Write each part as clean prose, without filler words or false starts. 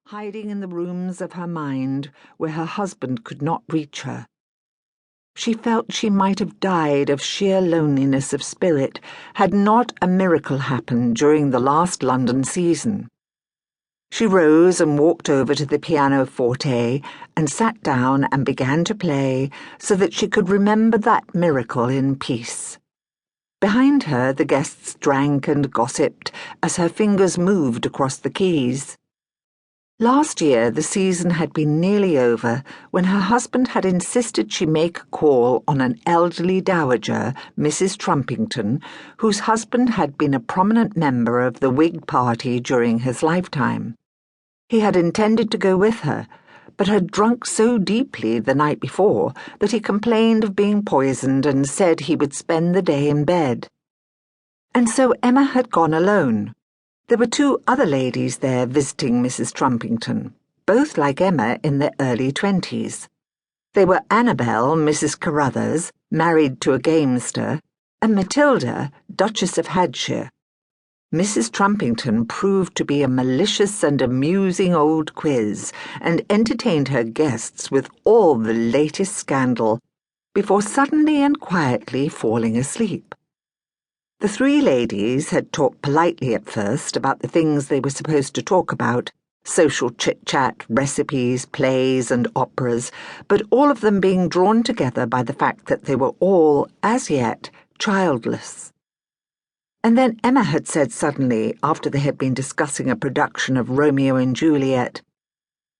hiding in the rooms of her mind where her husband could not reach her. She felt she might have died of sheer loneliness of spirit had not a miracle happened during the last London season. She rose and walked over to the pianoforte and sat down and began to play so that she could remember that miracle in peace. Behind her, the guests drank and gossiped as her fingers moved across the keys. Last year, the season had been nearly over when her husband had insisted she make a call on an elderly dowager, Mrs. Trumpington, whose husband had been a prominent member of the Whig Party during his lifetime. He had intended to go with her, but had drunk so deeply the night before that he complained of being poisoned and said he would spend the day in bed. And so Emma had gone alone. There were two other ladies there visiting Mrs. Trumpington, both like Emma in their early 20s. They were Annabel, Mrs. Carruthers, married to a gamester, and Matilda, Duchess of Hadshire. Mrs. Trumpington proved to be a malicious and amusing old quiz, and entertained her guests with all the latest scandal, before suddenly and quietly falling asleep. The three ladies had talked politely at first about the things they were supposed to talk about, social chit-chat, recipes, plays, and operas, but all of them being drawn together by the fact that they were all, as yet, childless. And then Emma had said suddenly, after they had been discussing a production of Romeo and Juliet,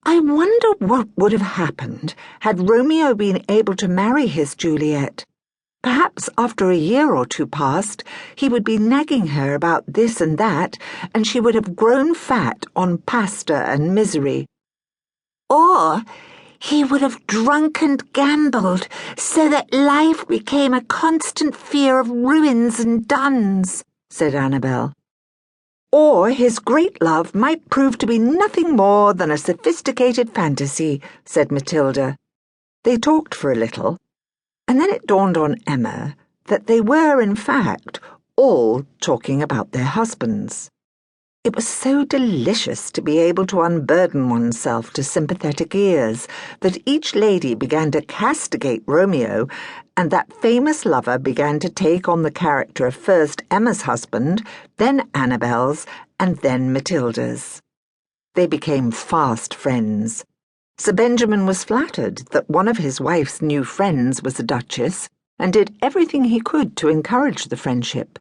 "I wonder what would have happened had Romeo been able to marry his Juliet. Perhaps after a year or two passed, he would be nagging her about this and that, and she would have grown fat on pasta and misery. Or he would have drunk and gambled, so that life became a constant fear of ruins and duns," said Annabel. "Or his great love might prove to be nothing more than a sophisticated fantasy," said Matilda. They talked for a little, and then it dawned on Emma that they were, in fact, all talking about their husbands. It was so delicious to be able to unburden oneself to sympathetic ears that each lady began to castigate Romeo, and that famous lover began to take on the character of first Emma's husband, then Annabel's, and then Matilda's. They became fast friends. Sir Benjamin was flattered that one of his wife's new friends was a duchess, and did everything he could to encourage the friendship.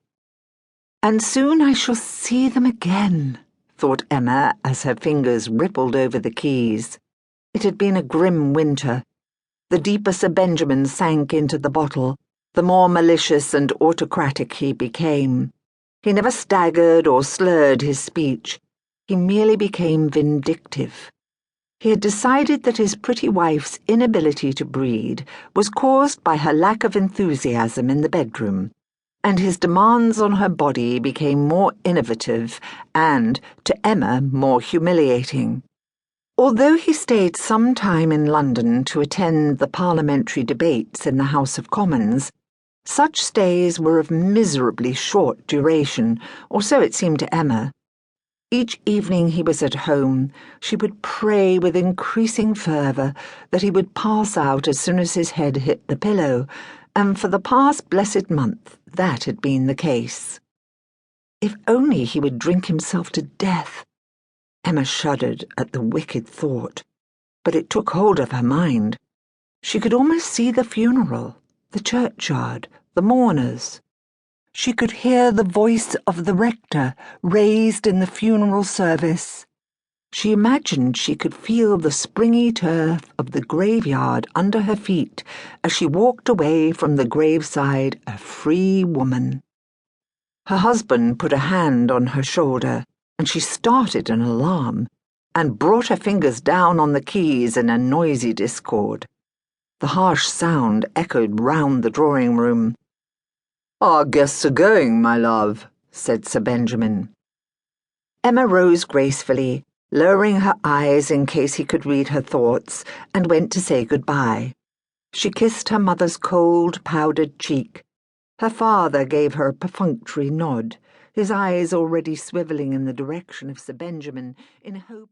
"And soon I shall see them again," thought Emma as her fingers rippled over the keys. It had been a grim winter. The deeper Sir Benjamin sank into the bottle, the more malicious and autocratic he became. He never staggered or slurred his speech. He merely became vindictive. He had decided that his pretty wife's inability to breed was caused by her lack of enthusiasm in the bedroom, and his demands on her body became more innovative and, to Emma, more humiliating. Although he stayed some time in London to attend the parliamentary debates in the House of Commons, such stays were of miserably short duration, or so it seemed to Emma. Each evening he was at home, she would pray with increasing fervour that he would pass out as soon as his head hit the pillow, and for the past blessed month that had been the case. If only he would drink himself to death. Emma shuddered at the wicked thought, but it took hold of her mind. She could almost see the funeral, the churchyard, the mourners. She could hear the voice of the rector raised in the funeral service. She imagined she could feel the springy turf of the graveyard under her feet as she walked away from the graveside a free woman. Her husband put a hand on her shoulder, and she started in alarm, and brought her fingers down on the keys in a noisy discord. The harsh sound echoed round the drawing-room. "Our guests are going, my love," said Sir Benjamin. Emma rose gracefully, lowering her eyes in case he could read her thoughts, and went to say good-bye. She kissed her mother's cold, powdered cheek. Her father gave her a perfunctory nod, his eyes already swivelling in the direction of Sir Benjamin in hope